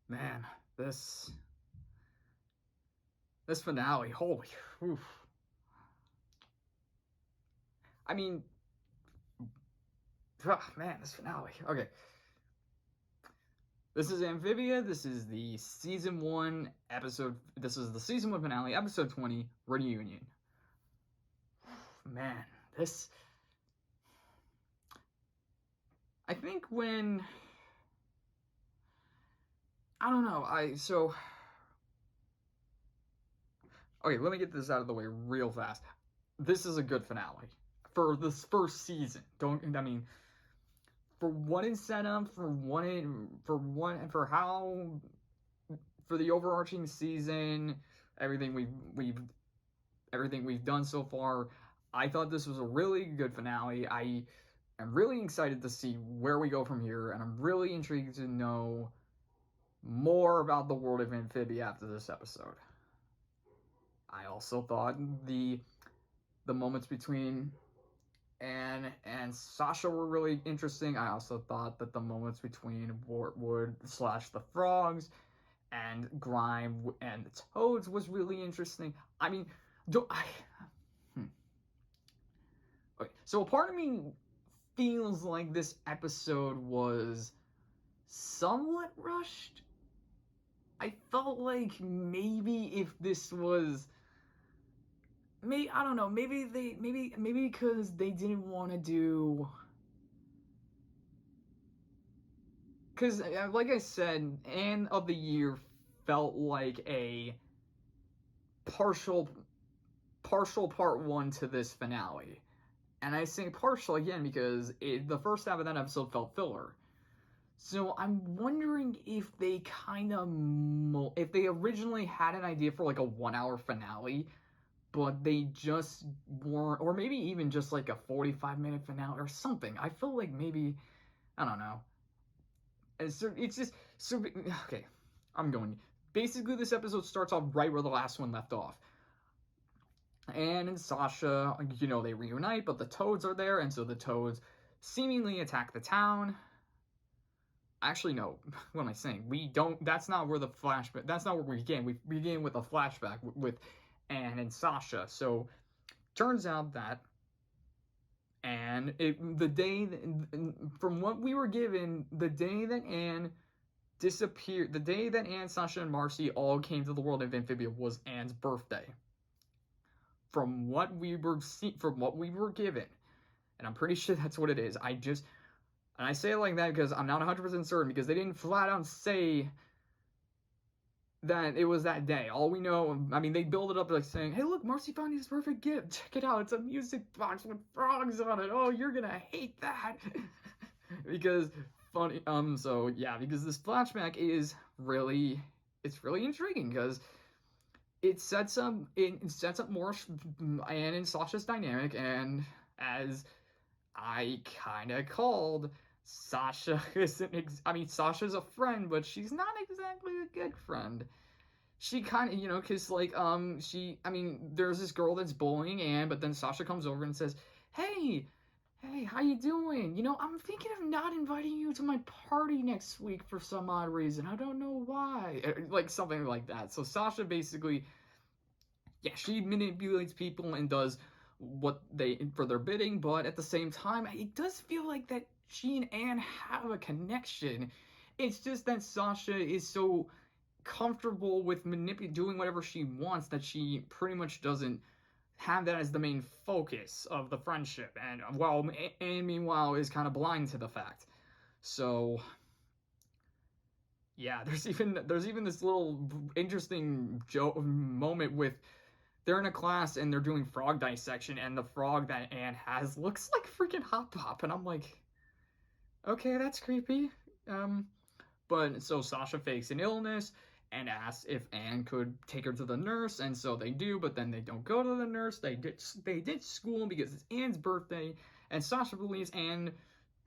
Man, this finale, holy, oof. I mean, man, this finale. Okay, this is Amphibia. This is the season 1 episode. This is the season 1 finale, episode 20, reunion. Man, this. I think when. I don't know. Okay, let me get this out of the way real fast. This is a good finale for this first season. For what is set up, for the overarching season, everything we've done so far, I thought this was a really good finale. I am really excited to see where we go from here, and I'm really intrigued to know more about the world of Amphibia after this episode. I also thought the moments between Anne and Sasha were really interesting. I also thought that the moments between Wortwood / the frogs and Grime and the toads was really interesting. I mean, Okay, so a part of me feels like this episode was somewhat rushed. I felt like maybe if this was, maybe I don't know, maybe because they didn't want to do, because like I said, Anne of the Year felt like a partial part 1 to this finale. And I say partial again because the first half of that episode felt filler. So I'm wondering if they if they originally had an idea for like a 1-hour finale, but they just weren't, or maybe even just like a 45-minute finale or something. I feel like maybe, I don't know. It's just, okay, I'm going. Basically, this episode starts off right where the last one left off. Anne and Sasha, they reunite, but the toads are there, and so the toads seemingly attack the town. Actually, no. What am I saying? We don't. That's not where the flashback. That's not where we begin. We begin with a flashback with Anne and Sasha. So, turns out that Anne, from what we were given, the day that Anne disappeared, the day that Anne, Sasha, and Marcy all came to the world of Amphibia was Anne's birthday. From what we were given, and I'm pretty sure that's what it is. And I say it like that because I'm not 100% certain, because they didn't flat out say that it was that day. All we know, I mean, they build it up like saying, "Hey, look, Marcy found this perfect gift. Check it out. It's a music box with frogs on it. Oh, you're gonna hate that." Because funny, so yeah, because this flashback is really, it's really intriguing because it sets up more Anne and Sasha's dynamic, and as I kind of called, Sasha Sasha's a friend, but she's not exactly a good friend. She kind of, because like there's this girl that's bullying Anne, but then Sasha comes over and says, hey, how you doing? I'm thinking of not inviting you to my party next week for some odd reason. I don't know why. Like something like that. So Sasha basically, yeah, she manipulates people and does what for their bidding, but at the same time, it does feel like that she and Anne have a connection. It's just that Sasha is so comfortable with doing whatever she wants that she pretty much doesn't have that as the main focus of the friendship, and meanwhile is kind of blind to the fact. So yeah, there's even this little interesting moment with, they're in a class and they're doing frog dissection, and the frog that Anne has looks like freaking Hot Pop, and I'm like, okay, that's creepy. But so Sasha fakes an illness and asks if Anne could take her to the nurse, and so they do, but then they don't go to the nurse. They did school because it's Anne's birthday, and Sasha believes Anne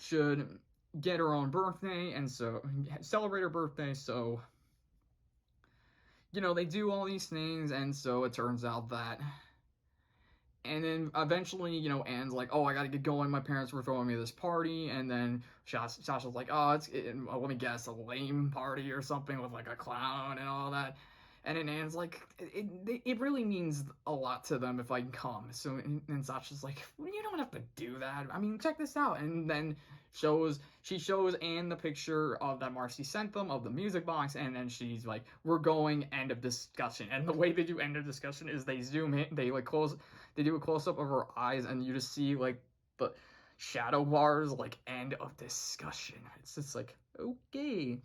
should get her own birthday, and so celebrate her birthday. So they do all these things, and so it turns out that And then eventually, you know, Anne's like, oh, I gotta get going. My parents were throwing me this party. And then Sasha's like, oh, let me guess, a lame party or something with like a clown and all that. And then Anne's like, it really means a lot to them if I can come. So, and Sasha's like, well, you don't have to do that. I mean, check this out. And then she shows Anne the picture of that Marcy sent them of the music box. And then she's like, we're going, end of discussion. And the way they do end of discussion is they zoom in, they do a close-up of her eyes, and you just see like the shadow bars, like end of discussion. It's just like, okay.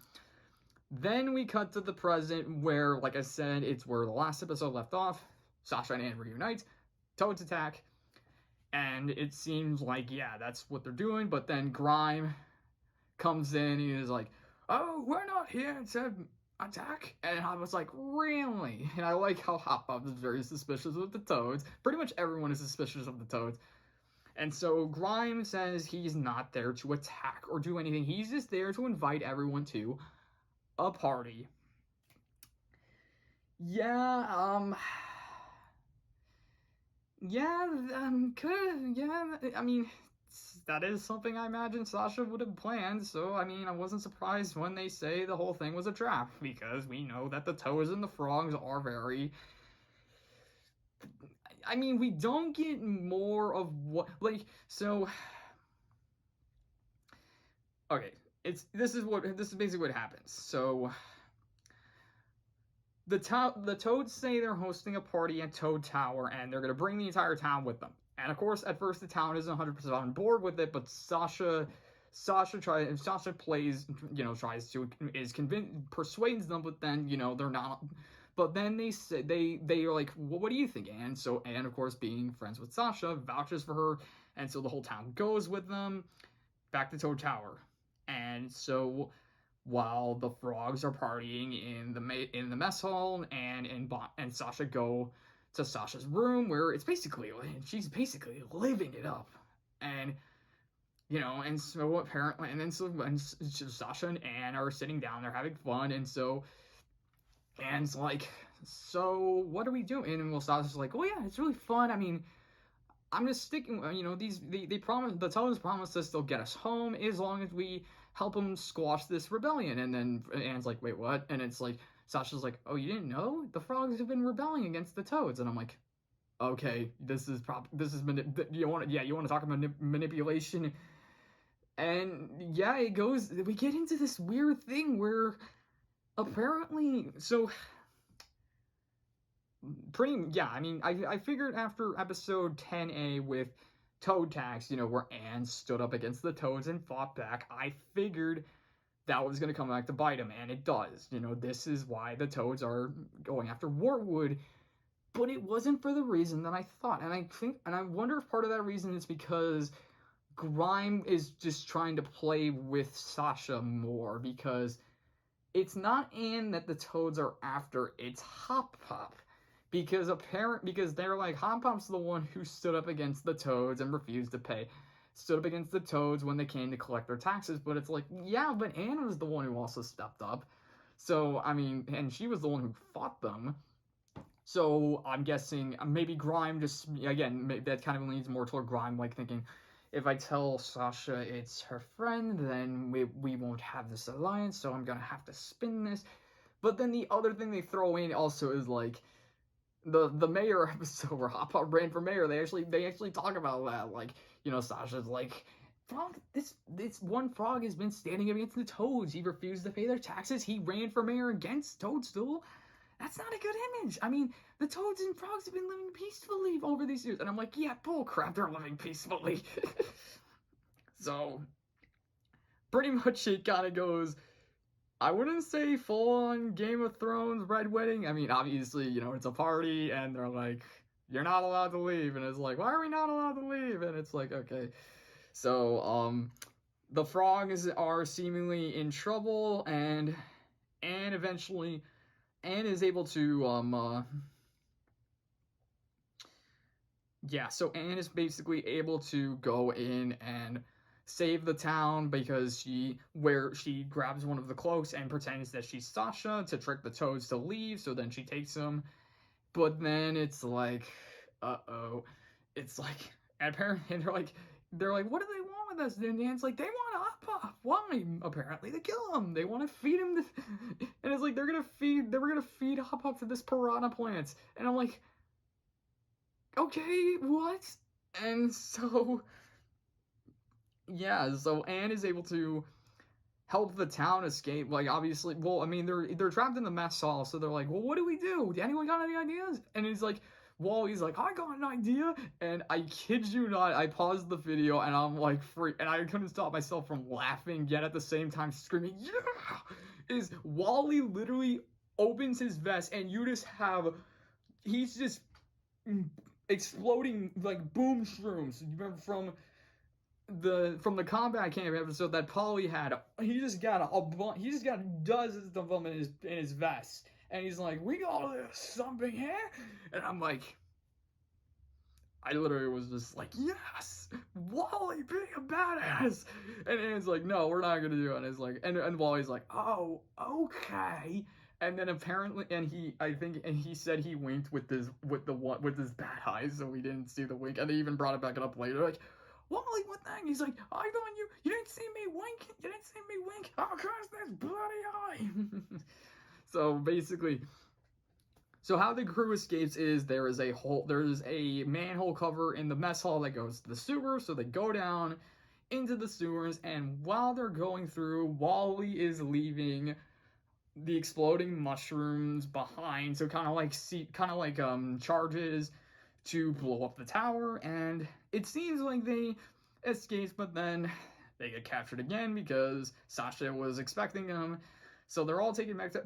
Then we cut to the present where, like I said, it's where the last episode left off. Sasha and Anne reunite, Toads attack, and it seems like, yeah, that's what they're doing. But then Grime comes in and is like, oh, we're not here to attack. And I was like, really? And I like how Hop Pop is very suspicious of the Toads. Pretty much everyone is suspicious of the Toads. And so Grime says he's not there to attack or do anything. He's just there to invite everyone to a party. Yeah, I mean, that is something I imagine Sasha would have planned, so, I mean, I wasn't surprised when they say the whole thing was a trap, because we know that the Toads and the Frogs are very... I mean, we don't get more of what, like, so... Okay, this is basically what happens. So... The Toads say they're hosting a party at Toad Tower, and they're going to bring the entire town with them. And of course, at first the town isn't 100% on board with it, but Sasha plays, you know, persuades them, but then, you know, they're not. But then they say they're like, well, what do you think, Anne? So Anne, of course, being friends with Sasha, vouches for her, and so the whole town goes with them back to Toad Tower. And so while the Frogs are partying in the mess hall, and Sasha go to Sasha's room, where she's basically living it up, and you know, and so apparently, and then so when Sasha and Anne are sitting down, they're having fun, and so Anne's like, so what are we doing? And well, Sasha's like, oh yeah, it's really fun. I mean, I'm just sticking, you know, the Toads promised us they'll get us home as long as we help them squash this rebellion. And then Anne's like, wait, what? And it's like, Sasha's like, oh, you didn't know? The Frogs have been rebelling against the Toads. And I'm like, okay, you want to talk about manipulation? And yeah, we get into this weird thing where apparently, so... I mean, I figured after episode 10A with Toad Tax, you know, where Anne stood up against the Toads and fought back, I figured that was going to come back to bite him, and it does. You know, this is why the Toads are going after Wartwood, but it wasn't for the reason that I thought, and I wonder if part of that reason is because Grime is just trying to play with Sasha more, because it's not Anne that the Toads are after, it's Hop Pop. Because they're like, Hop Pop's the one who stood up against the Toads and refused to pay. Stood up against the Toads when they came to collect their taxes, but it's like, yeah, but Anne was the one who also stepped up. So, I mean, and she was the one who fought them. So, I'm guessing, maybe Grime just, again, that kind of leans more toward Grime, like thinking, if I tell Sasha it's her friend, then we won't have this alliance, so I'm gonna have to spin this. But then the other thing they throw in also is like, the mayor episode where Hop Pop ran for mayor, they actually talk about that. Like, you know, Sasha's like, Frog, this one frog has been standing against the Toads. He refused to pay their taxes. He ran for mayor against Toadstool. That's not a good image. I mean, the Toads and Frogs have been living peacefully over these years. And I'm like, yeah, bull crap, they're living peacefully. So, pretty much it kind of goes, I wouldn't say full-on Game of Thrones Red Wedding. I mean, obviously, you know, it's a party, and they're like, you're not allowed to leave. And it's like, why are we not allowed to leave? And it's like, okay. So, the Frogs are seemingly in trouble, and eventually, Anne is able to, so Anne is basically able to go in and save the town because she grabs one of the cloaks and pretends that she's Sasha to trick the Toads to leave, so then she takes them. But then it's like, uh-oh. it's like, and apparently they're like, what do they want with us? And Anne's like, they want Hop Pop. Why? Apparently to kill him. They want to feed him. And it's like they were gonna feed Hop Pop to this piranha plant. And I'm like, okay, what? And so, yeah, so Anne is able to help the town escape. Like, obviously, well, I mean, they're trapped in the mess hall, so they're like, well, what do we do? Anyone got any ideas? And he's like, Wally's like, I got an idea, and I kid you not, I paused the video, and I'm like, and I couldn't stop myself from laughing, yet at the same time screaming, yeah! Is Wally literally opens his vest, and you just have, he's just exploding, like, boom shrooms. You remember from the combat camp episode that Polly had, he just got dozens of them in his vest, and he's like, we got something here, and I'm like, I literally was just like, yes, Wally being a badass, and it's like, no, we're not gonna do it, and it's like, and Wally's like, oh, okay. And then apparently, and he said he winked with his bad eyes, so we didn't see the wink, and they even brought it back up later, like, Wally, what thing? He's like, I thought you didn't see me wink. You didn't see me wink. Oh, cause this bloody eye. So basically, so how the crew escapes is there's a manhole cover in the mess hall that goes to the sewer. So they go down into the sewers, and while they're going through, Wally is leaving the exploding mushrooms behind. So kind of like charges to blow up the tower, and it seems like they escape, but then they get captured again because Sasha was expecting them. So they're all taken to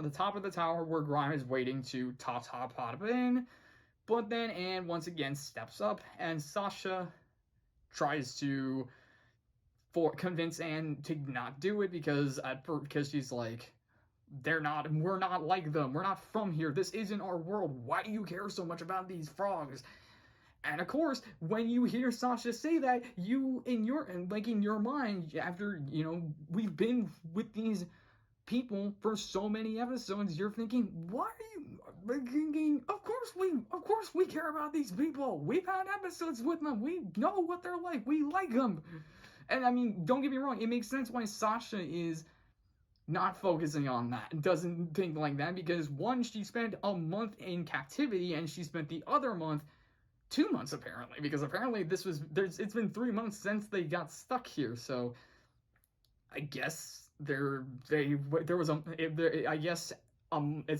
the top of the tower where Grime is waiting to top in. But then Anne once again steps up, and Sasha tries to convince Anne to not do it because she's like, we're not like them. We're not from here. This isn't our world. Why do you care so much about these frogs? And of course, when you hear Sasha say that, in your mind, after, we've been with these people for so many episodes, you're thinking, why are you thinking, of course we care about these people. We've had episodes with them. We know what they're like. We like them. And I mean, don't get me wrong. It makes sense why Sasha is not focusing on that, doesn't think like that, because one, she spent a month in captivity, and she spent the other month, 2 months apparently, because apparently it's been 3 months since they got stuck here, so I guess it's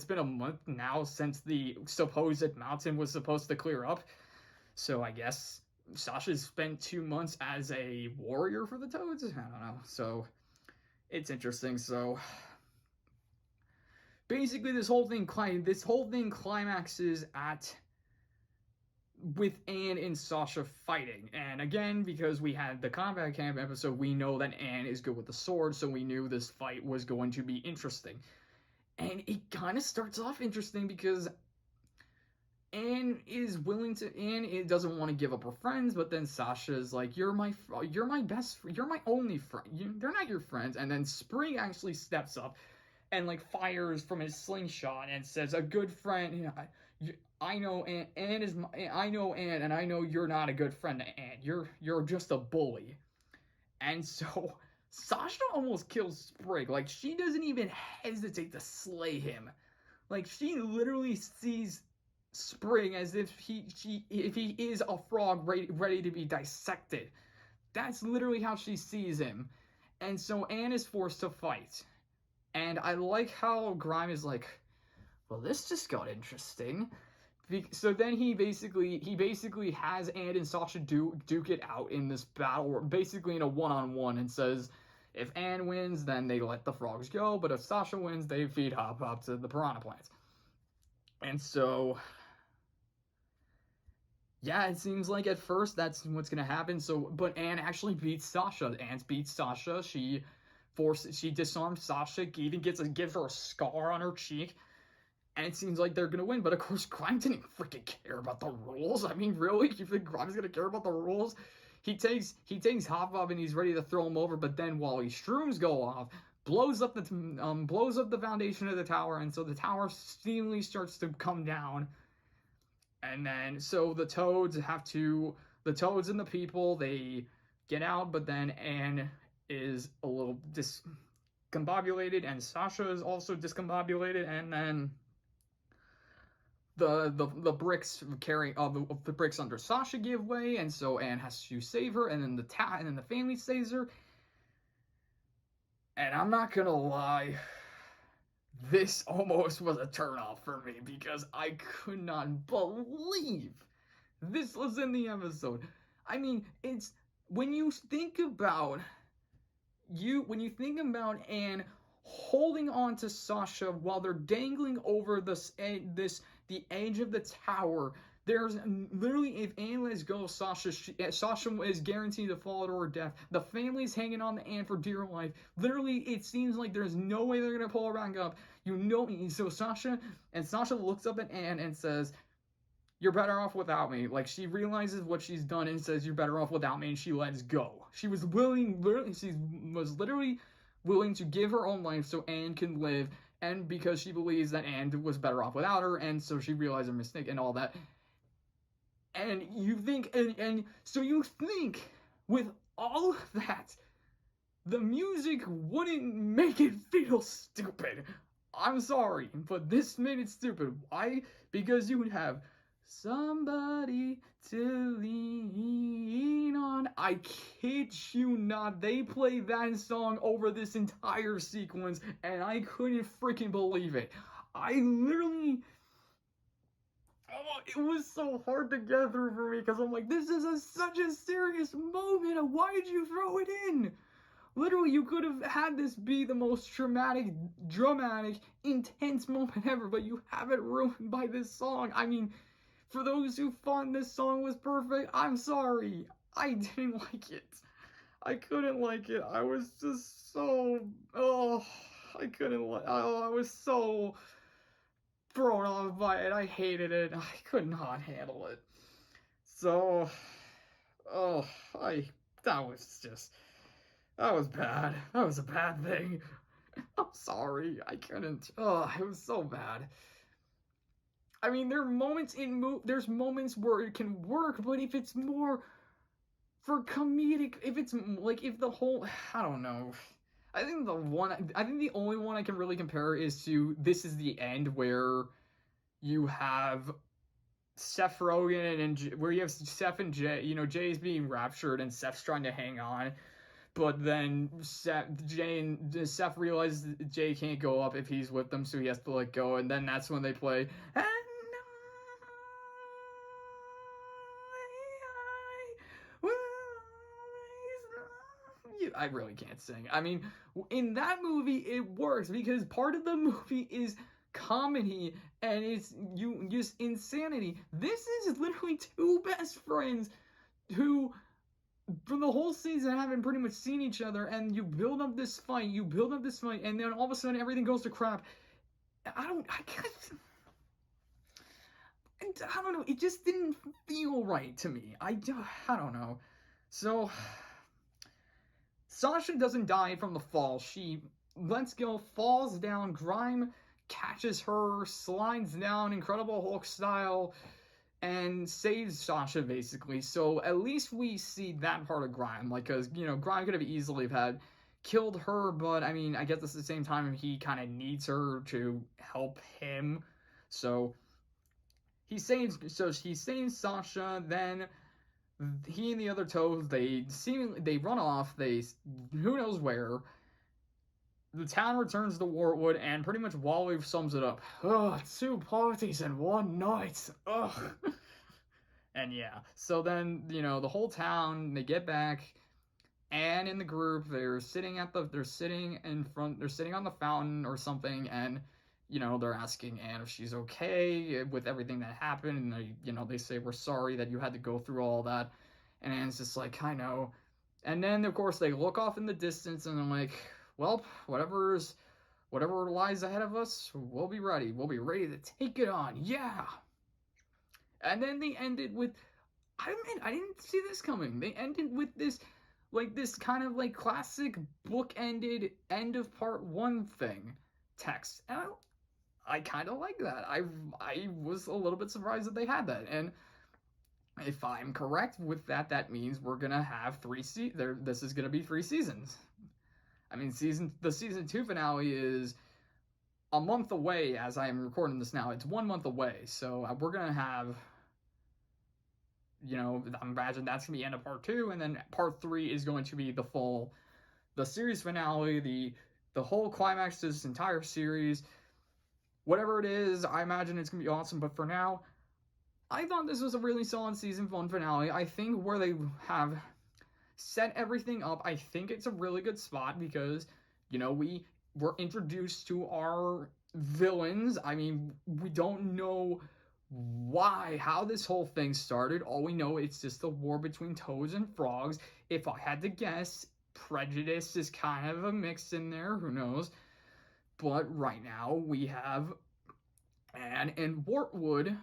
been a month now since the supposed mountain was supposed to clear up, so I guess Sasha's spent 2 months as a warrior for the Toads, I don't know, so it's interesting. So basically this whole thing climaxes with Anne and Sasha fighting. And again, because we had the combat camp episode, we know that Anne is good with the sword, so we knew this fight was going to be interesting. And it kind of starts off interesting because Anne doesn't want to give up her friends, but then Sasha's like, you're my only friend. They're not your friends. And then Spring actually steps up and like fires from his slingshot and says, a good friend, I know Anne and I know you're not a good friend to Anne. You're just a bully. And so Sasha almost kills Sprig. Like, she doesn't even hesitate to slay him. Like, she literally sees Spring as if he is a frog ready to be dissected. That's literally how she sees him. And so Anne is forced to fight. And I like how Grime is like, well, this just got interesting. So then he basically has Anne and Sasha duke it out in this battle, basically in a one-on-one, and says, if Anne wins, then they let the frogs go, but if Sasha wins, they feed Hop Hop to the piranha plants. And so, yeah, it seems like at first that's what's gonna happen. So, but Anne actually beats Sasha. Anne beats Sasha. She disarms Sasha. Even gives her a scar on her cheek. And it seems like they're gonna win. But of course, Grime didn't freaking care about the rules. I mean, really? You think Grime's gonna care about the rules? He takes Hop Hop and he's ready to throw him over. But then while his shrooms go off, blows up the foundation of the tower, and so the tower seemingly starts to come down. And then, so the Toads the Toads and the people, they get out, but then Anne is a little discombobulated, and Sasha is also discombobulated, and then the bricks carrying the bricks under Sasha give way, and so Anne has to save her, and then the family saves her. And I'm not gonna lie, this almost was a turnoff for me because I could not believe this was in the episode. I mean, it's when you think about Anne holding on to Sasha while they're dangling over the edge of the tower. There's literally, if Anne lets go, Sasha is guaranteed to fall to her death. The family's hanging on to Anne for dear life. Literally, it seems like there's no way they're gonna pull her back up. So Sasha looks up at Anne and says, "You're better off without me." Like, she realizes what she's done and says, "You're better off without me," and she lets go. She was literally willing to give her own life so Anne can live, and because she believes that Anne was better off without her, and so she realized her mistake and all that. And you think, so you think, with all of that, the music wouldn't make it feel stupid. I'm sorry, but this made it stupid. Why? Because you would have somebody to lean on. I kid you not, they played that song over this entire sequence, and I couldn't freaking believe it. I literally... Oh, it was so hard to get through for me, because I'm like, this is such a serious moment. Why did you throw it in? Literally, you could have had this be the most dramatic, intense moment ever, but you have it ruined by this song. I mean, for those who thought this song was perfect, I'm sorry. I didn't like it. I couldn't like it. I was just so... I was so thrown off by it. I hated it. I could not handle it. So... That was bad. That was a bad thing. I'm sorry. I couldn't. It was so bad. I mean, there's moments where it can work, but if it's more for comedic, if the whole, I don't know. I think the only one I can really compare is to This Is the End, where you have Seth Rogen where you have Seth and Jay. Jay's being raptured and Seth's trying to hang on. But then Seth realizes Jay can't go up if he's with them, so he has to let go. And then that's when they play. I really can't sing. I mean, in that movie, it works because part of the movie is comedy and it's just insanity. This is literally two best friends who, for the whole season, haven't pretty much seen each other, and you build up this fight, and then all of a sudden everything goes to crap. I don't know. It just didn't feel right to me. I don't know. So Sasha doesn't die from the fall. She lets go, falls down. Grime catches her, slides down, Incredible Hulk style, and saves Sasha, basically. So at least we see that part of Grime. Because, Grime could have easily have killed her, but, I mean, I guess at the same time, he kind of needs her to help him. So he saves Sasha, then he and the other Toads, they run off, who knows where. The town returns to Wartwood, and pretty much Wally sums it up. Ugh, 2 parties in one night. Ugh. And yeah, so then, the whole town, they get back, and in the group, they're sitting on the fountain or something, and, they're asking Anne if she's okay with everything that happened, and they say, "We're sorry that you had to go through all that," and Anne's just like, "I know." And then, of course, they look off in the distance, and they're like, "Well, whatever lies ahead of us, we'll be ready. We'll be ready to take it on, yeah!" And then they ended with, I didn't see this coming. They ended with this kind of classic book-ended end of part 1 thing text. And I kind of like that. I was a little bit surprised that they had that, and if I'm correct with that, that means we're gonna have this is gonna be 3 seasons. I mean, the season 2 finale is a month away as I am recording this now. It's 1 month away, so we're gonna have, I imagine that's gonna be the end of part 2, and then part 3 is going to be the series finale, the whole climax to this entire series. Whatever it is, I imagine it's gonna be awesome. But for now, I thought this was a really solid season 1 finale. I think where they have set everything up, I think it's a really good spot because, we were introduced to our villains. I mean, we don't know how this whole thing started. All we know, it's just a war between toads and frogs. If I had to guess, prejudice is kind of a mix in there. Who knows? But right now, we have Anne and Wartwood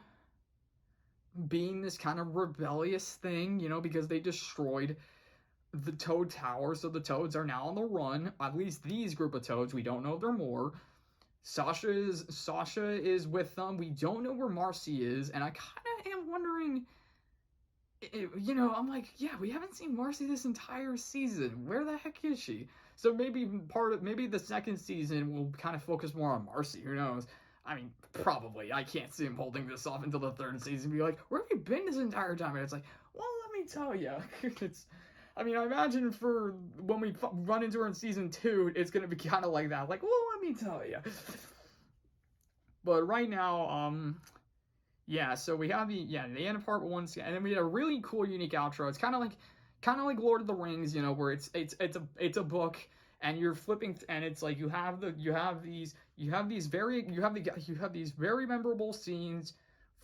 being this kind of rebellious thing, because they destroyed the Toad Tower, so the Toads are now on the run. At least these group of Toads. We don't know if there are more. Sasha is with them. We don't know where Marcy is, and I kind of am wondering. I'm like, yeah, we haven't seen Marcy this entire season. Where the heck is she? So maybe the second season will kind of focus more on Marcy. Who knows? I mean, probably. I can't see him holding this off until the third season. Be like, where have you been this entire time? And it's like, well, let me tell you. I imagine for when we run into her in season 2, it's gonna be kind of like that. Like, well, let me tell you. But right now, yeah. So we have the end of part 1, and then we had a really cool, unique outro. It's kind of like Lord of the Rings, where it's a book, and you're flipping, and it's like you have these very memorable scenes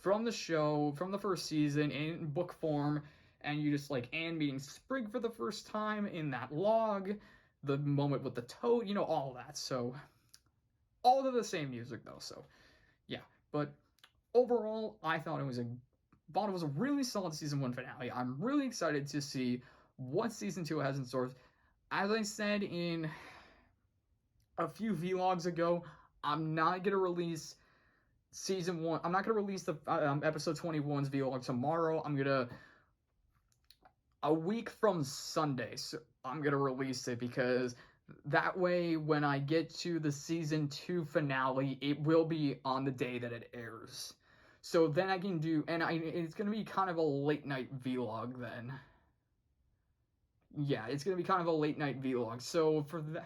from the show, from the first season in book form. And you just like Anne meeting Sprig for the first time in that log, the moment with the toad, all that. So, all of the same music though. So, yeah. But overall, I thought it was a really solid season 1 finale. I'm really excited to see what season 2 has in store. As I said in a few vlogs ago, I'm not gonna release season 1. I'm not gonna release the episode 21's vlog tomorrow. I'm gonna a week from Sunday, so I'm gonna release it because that way when I get to the season 2 finale, it will be on the day that it airs. So then I can do, it's gonna be kind of a late night vlog then. Yeah, it's gonna be kind of a late night vlog. So for that,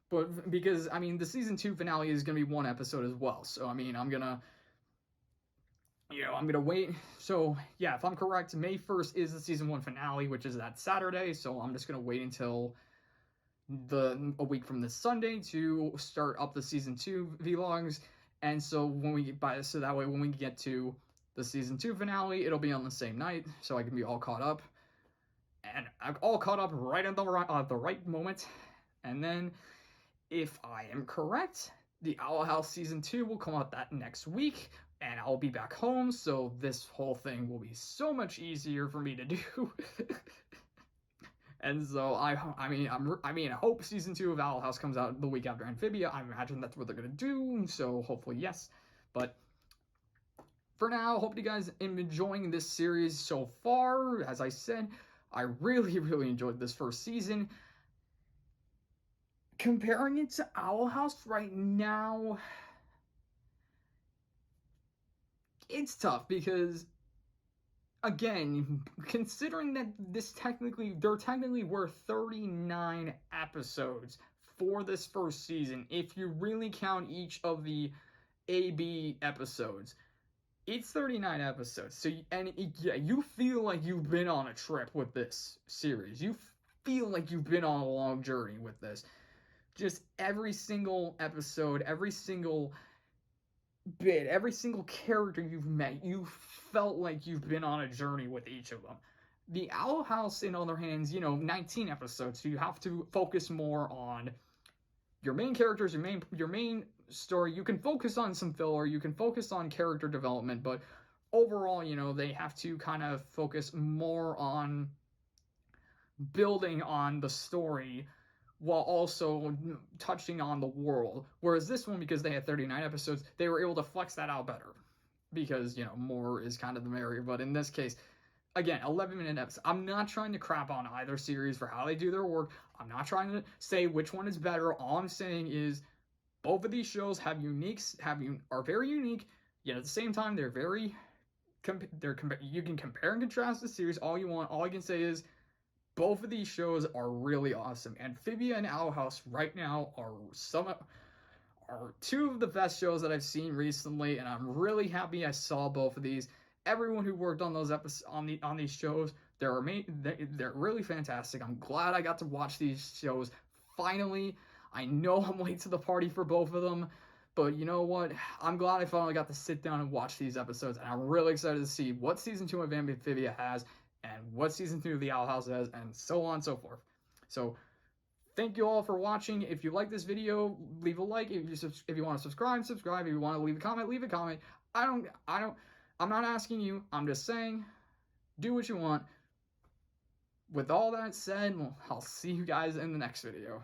but because the season 2 finale is gonna be 1 episode as well. So I'm gonna wait. So, yeah, if I'm correct, May 1st is the season 1 finale, which is that Saturday. So I'm just going to wait until a week from this Sunday to start up the season 2 vlogs. And so that way when we get to the season 2 finale, it'll be on the same night. So I can be all caught up. And I'm all caught up right at the right moment. And then, if I am correct, the Owl House season 2 will come out that next week. And I'll be back home, so this whole thing will be so much easier for me to do. And so I hope season 2 of Owl House comes out the week after Amphibia. I imagine that's what they're gonna do. So hopefully, yes. But for now, hope you guys are enjoying this series so far. As I said, I really, really enjoyed this first season. Comparing it to Owl House right now, it's tough because, again, considering that there technically were 39 episodes for this first season, if you really count each of the AB episodes, it's 39 episodes. So, you feel like you've been on a trip with this series. You feel like you've been on a long journey with this. Just every single episode, every single bit, every single character you've met, you felt like you've been on a journey with each of them. The Owl House, in other hands, 19 episodes, so you have to focus more on your main characters, your main story. You can focus on some filler, you can focus on character development, but overall, they have to kind of focus more on building on the story while also touching on the world. Whereas this one, because they had 39 episodes, they were able to flex that out better. Because, you know, more is kind of the merrier. But in this case, again, 11-minute episodes. I'm not trying to crap on either series for how they do their work. I'm not trying to say which one is better. All I'm saying is both of these shows are very unique, yet at the same time they're very you can compare and contrast the series all you want. All I can say is both of these shows are really awesome. Amphibia and Owl House right now are two of the best shows that I've seen recently, and I'm really happy I saw both of these. Everyone who worked on those episodes on these shows, they're really fantastic. I'm glad I got to watch these shows finally. I know I'm late to the party for both of them, but you know what? I'm glad I finally got to sit down and watch these episodes, and I'm really excited to see what season 2 of Amphibia has, and what season 2 of The Owl House has, and so on and so forth. So, thank you all for watching. If you like this video, leave a like. If you want to subscribe. If you want to leave a comment, leave a comment. I'm not asking you. I'm just saying, do what you want. With all that said, I'll see you guys in the next video.